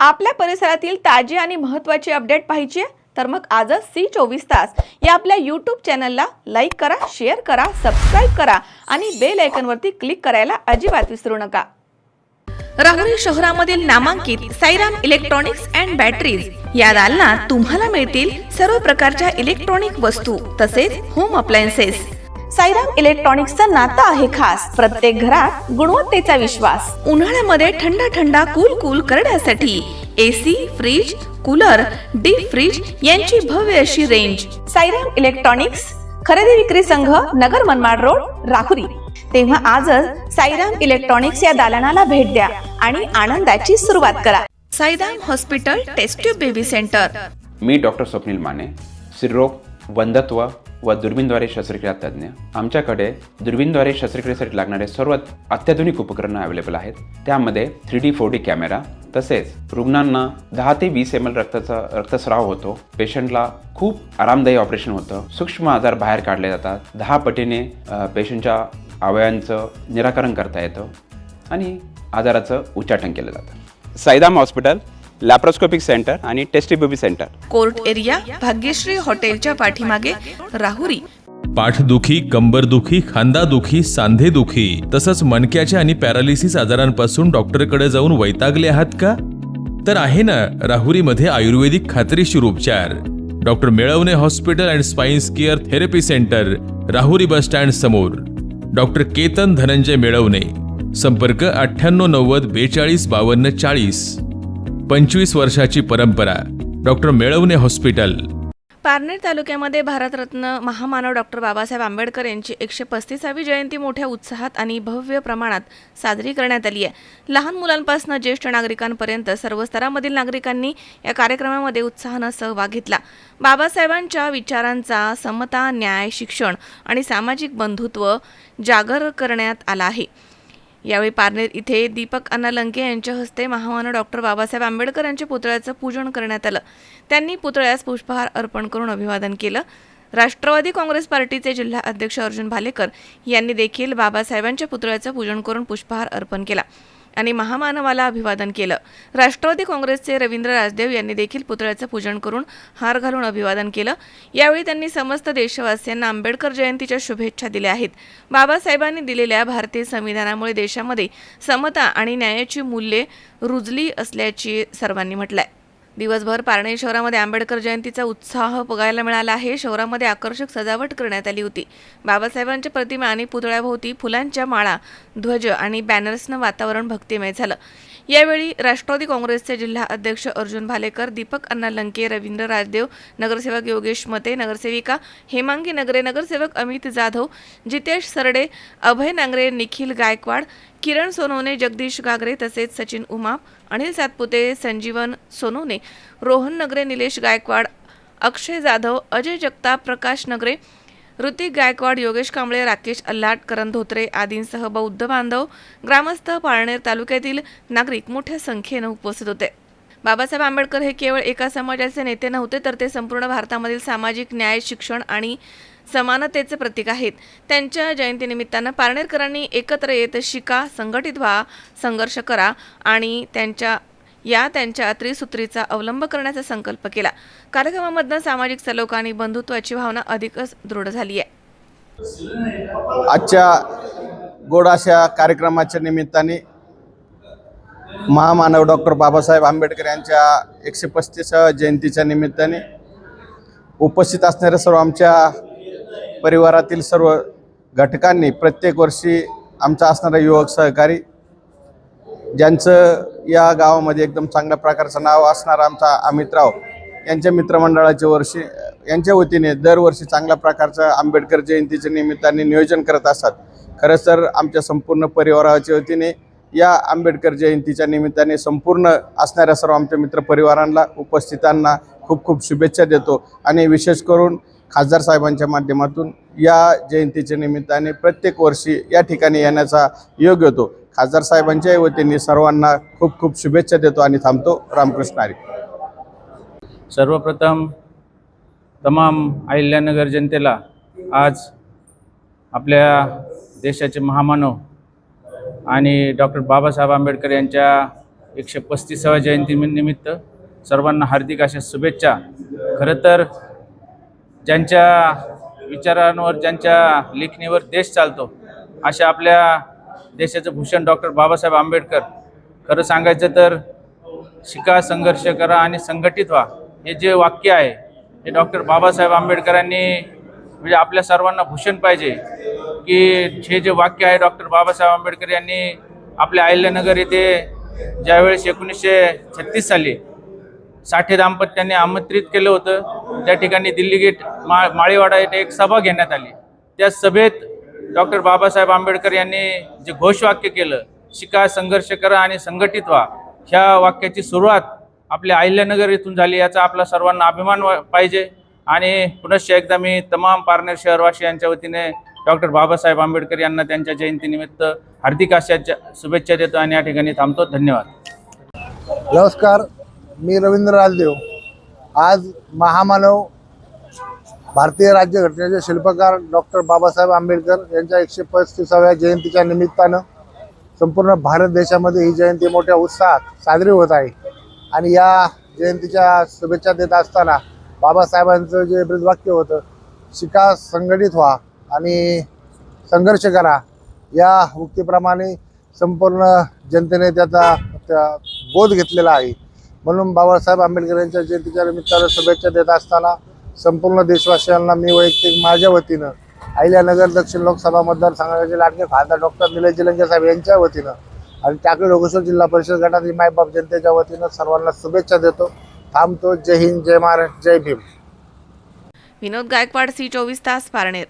आपल्या परिसरातील ताजी आणि महत्त्वाची अपडेट पाहिजे आहे तर मग आजच C24 तास या आपल्या YouTube चॅनलला लाईक करा, शेअर करा, सबस्क्राइब करा आणि बेल आयकॉनवरती क्लिक करायला अजिबात विसरू नका। राहुरी शहरामधील नामांकित साईराम इलेक्ट्रॉनिक्स अँड बॅटरीज या दालनात तुम्हाला मिळतील सर्व प्रकारच्या इलेक्ट्रॉनिक वस्तू तसेच होम अप्लायन्सेस। साईराम इलेक्ट्रॉनिक्सचं नातं आहे खास, प्रत्येक घरात गुणवत्तेचा विश्वास। उन्हाळ्यामध्ये थंड कूल करण्यासाठी AC, fridge, cooler, deep freeze यांची भव्य अशी रेंज। साईराम इलेक्ट्रॉनिक्स खरेदी विक्री संघ, नगर मनमाड रोड, राहुरी। तेव्हा आजच साईराम इलेक्ट्रॉनिक्स या दालनाला भेट द्या आणि आनंदाची सुरुवात करा। Sairam hospital test tube baby centre. मी डॉक्टर स्वप्नील माने, स्त्रीरोग, वंध्यत्व व दुर्बीणद्वारे शस्त्रक्रिया तज्ञ। आमच्याकडे दुर्बीणद्वारे शस्त्रक्रियेसाठी लागणारे सर्व अत्याधुनिक उपकरणं अवेलेबल आहेत। त्यामध्ये 3D 4D कॅमेरा, तसेच रुग्णांना 10 ते 20 ml रक्तस्राव होतो। पेशंटला खूप आरामदायी ऑपरेशन होतं। सूक्ष्म आजार बाहेर काढले जातात। 10 पटीने पेशंटच्या अवयवांचं निराकरण करता येतं आणि आजाराचं उच्चाटन केलं जातं। साईराम हॉस्पिटल, लॅप्रोस्कोपिक सेंटर आणि test baby centre, court area, Bhagyashree हॉटेलच्या पाठीमागे, राहुरी। पाठदुखी, कंबरदुखी, खांदादुखी, सांधेदुखी तसंच मणक्याच्या आणि पॅरालिसिस आजारांपासून डॉक्टरकडे जाऊन वैतागले आहात का? तर आहे ना राहुरीमध्ये आयुर्वेदिक खात्रीशीर उपचार। Doctor Melavane hospital and spines care therapy centre, Rahuri bus stand समोर। डॉक्टर केतन धनंजय मेळवणे, संपर्क 9890 42 52 40। 25 वर्षाची परंपरा, डॉक्टर मेळवणे हॉस्पिटल। पारनेर तालुक्यामध्ये भारतरत्न महामानव डॉक्टर बाबासाहेब आंबेडकर यांची 135वी जयंती मोठ्या उत्साहात आणि भव्य प्रमाणात साजरी करण्यात आली आहे। लहान मुलांपासून ज्येष्ठ नागरिकांपर्यंत सर्व स्तरामधील नागरिकांनी या कार्यक्रमामध्ये उत्साहानं सहभाग घेतला। बाबासाहेबांच्या विचारांचा समता, न्याय, शिक्षण आणि सामाजिक बंधुत्व जागर करण्यात आला आहे। यावेळी पारनेर इथे दीपक अण्णा लंके यांच्या हस्ते महामानव डॉक्टर बाबासाहेब आंबेडकर यांच्या पुतळ्याचं पूजन करण्यात आलं। त्यांनी पुतळ्यास पुष्पहार अर्पण करून अभिवादन केलं। राष्ट्रवादी काँग्रेस पार्टीचे जिल्हा अध्यक्ष अर्जुन भालेकर यांनी देखील बाबासाहेबांच्या पुतळ्याचं पूजन करून पुष्पहार अर्पण केला आणि महामानवाला अभिवादन केलं। राष्ट्रवादी काँग्रेसचे रवींद्र राजदेव यांनी देखील पुतळ्याचं पूजन करून हार घालून अभिवादन केलं। यावेळी त्यांनी समस्त देशवासियांना आंबेडकर जयंतीच्या शुभेच्छा दिल्या आहेत। बाबासाहेबांनी दिलेल्या भारतीय संविधानामुळे देशामध्ये समता आणि न्यायाची मूल्ये रुजली असल्याचे सर्वांनी म्हटलंय। दिवसभर पारनेर शहरामध्ये आंबेडकर जयंतीचा उत्साह बघायला मिळाला आहे। शहरामध्ये आकर्षक सजावट करण्यात आली होती। बाबासाहेबांच्या प्रतिमा आणि पुतळ्याभोवती फुलांच्या माळा, ध्वज आणि बॅनर्सनं वातावरण भक्तिमय झालं। यावेळी राष्ट्रवादी काँग्रेसचे जिल्हा अध्यक्ष अर्जुन भालेकर, दीपक अण्णा लंके, रवींद्र राजदेव, नगरसेवक योगेश मते, नगरसेविका हेमांगी नगरे, नगरसेवक अमित जाधव, जितेश सरडे, अभय नांगरे, निखिल गायकवाड, किरण सोनवणे, जगदीश गागरे तसेच सचिन उमाप, अनिल सातपुते, संजीवन सोनवणे, रोहन नगरे, निलेश गायकवाड, अक्षय जाधव, अजय जगताप, प्रकाश नगरे, ऋतिक गायकवाड, योगेश कांबळे, राकेश अल्लाट, करण धोत्रे आदींसह बौद्ध बांधव, ग्रामस्थ, पारनेर तालुक्यातील नागरिक मोठ्या संख्येने उपस्थित होते। बाबासाहेब आंबेडकर हे केवळ एका समाजाचे नेते नव्हते, तर ते संपूर्ण भारतामधील सामाजिक न्याय, शिक्षण आणि समानतेचे प्रतीक आहेत। त्यांच्या जयंतीनिमित्तानं पारनेरकरांनी एकत्र येत शिका, संघटित व्हा, संघर्ष करा आणि त्यांच्या त्रिसूत्रीचा अवलंब करण्याचा संकल्प केला। कार्यक्रमामधनं सामाजिक सलोखा आणि बंधुत्वाची भावना अधिकच दृढ झाली आहे। आजच्या गोड अशा कार्यक्रमाच्या निमित्ताने महामानव डॉक्टर बाबासाहेब आंबेडकर यांच्या 135व्या जयंतीच्या निमित्ताने उपस्थित असणाऱ्या सर्व आमच्या परिवारातील सर्व घटकांनी प्रत्येक वर्षी आमचा असणारा युवक सहकारी, ज्यांचं या गावामध्ये एकदम चांगल्या प्रकारचं नाव असणारा आमचा अमितराव यांच्या मित्रमंडळाच्या यांच्या वतीने दरवर्षी चांगल्या प्रकारचं आंबेडकर जयंतीच्या निमित्ताने नियोजन करत असतात। खरंच तर आमच्या संपूर्ण परिवाराच्या वतीने या आंबेडकर जयंतीच्या निमित्ताने संपूर्ण असणाऱ्या सर्व आमच्या मित्रपरिवारांना, उपस्थितांना खूप खूप शुभेच्छा देतो आणि विशेष करून खासदार साहेबांच्या माध्यमातून या जयंतीच्या निमित्ताने प्रत्येक वर्षी या ठिकाणी येण्याचा योग होतो। खासदार साहेबांच्या वतीने सर्वांना खूप खूप शुभेच्छा देतो आणि थांबतो। रामकृष्ण हरी। सर्वप्रथम तमाम अहिल्यानगर जनतेला आज आपल्या देशाचे महामानव आणि डॉक्टर बाबासाहेब आंबेडकर यांच्या 135व्या जयंतीनिमित्त सर्वांना हार्दिक अशा शुभेच्छा. खरं तर ज्यांच्या विचारांवर, ज्यांच्या लेखणीवर देश चालतो, अशा आपल्या देशाचं भूषण डॉक्टर बाबासाहेब आंबेडकर. खरं सांगायचं तर शिका, संघर्ष करा आणि संघटित व्हा, हे जे वाक्य आहे हे डॉक्टर बाबासाहेब आंबेडकरांनी म्हणजे आपल्या सर्वांना भूषण पाहिजे की हे जे वाक्य आहे डॉक्टर बाबासाहेब आंबेडकर यांनी आपल्या अहिल्यानगर येथे ज्यावेळेस 1936 साली साठे दाम्पत्यांनी आमंत्रित केलं होतं, त्या ठिकाणी दिल्ली गेट माळीवाडा येथे एक सभा घेण्यात आली. त्या सभेत डॉक्टर बाबासाहेब आंबेडकर यांनी जे घोषवाक्य केलं, शिका, संघर्ष करा आणि संघटित व्हा, ह्या वाक्याची सुरुवात आपल्या अहिल्यानगर येथून झाली. याचा आपला सर्वांना अभिमान पाहिजे. आणि पुनश्च एकदा मी तमाम पारनेर शहरवासियांच्या वतीने डॉक्टर बाबासाहेब आंबेडकर यांना त्यांच्या जयंतीनिमित्त हार्दिक अशा शुभेच्छा देतो आणि या ठिकाणी थांबतो. धन्यवाद. नमस्कार, मी रवींद्र राजदेव. आज महामानव भारतीय राज्यघटनेचे शिल्पकार डॉक्टर बाबासाहेब आंबेडकर यांच्या 135व्या जयंतीच्या निमित्तानं संपूर्ण भारत देशामध्ये ही जयंती मोठ्या उत्साहात साजरी होत आहे. आणि या जयंतीच्या शुभेच्छा देत असताना बाबासाहेबांचं जे ब्रीदवाक्य होतं, शिका, संघटित व्हा आणि संघर्ष करा, या उक्तीप्रमाणे संपूर्ण जनतेने त्याचा बोध घेतलेला आहे. म्हणून बाबासाहेब आंबेडकर यांच्या जयंतीच्या निमित्तानं शुभेच्छा देत असताना संपूर्ण देशवासियांना मी वैयक्तिक माझ्या वतीनं अहिल्यानगर दक्षिण लोकसभा मतदारसंघाचे लाडके खासदार डॉक्टर निलेश जिलंगे साहेब यांच्या वतीनं आणि टाकळी लोकेश्वर जिल्हा परिषद गटातील मायबाप जनतेच्या वतीनं सर्वांना शुभेच्छा देतो. थांबतो. जय हिंद, जय महाराष्ट्र, जय भीम. विनोद गायकवाड, C24 तास, पारनेर.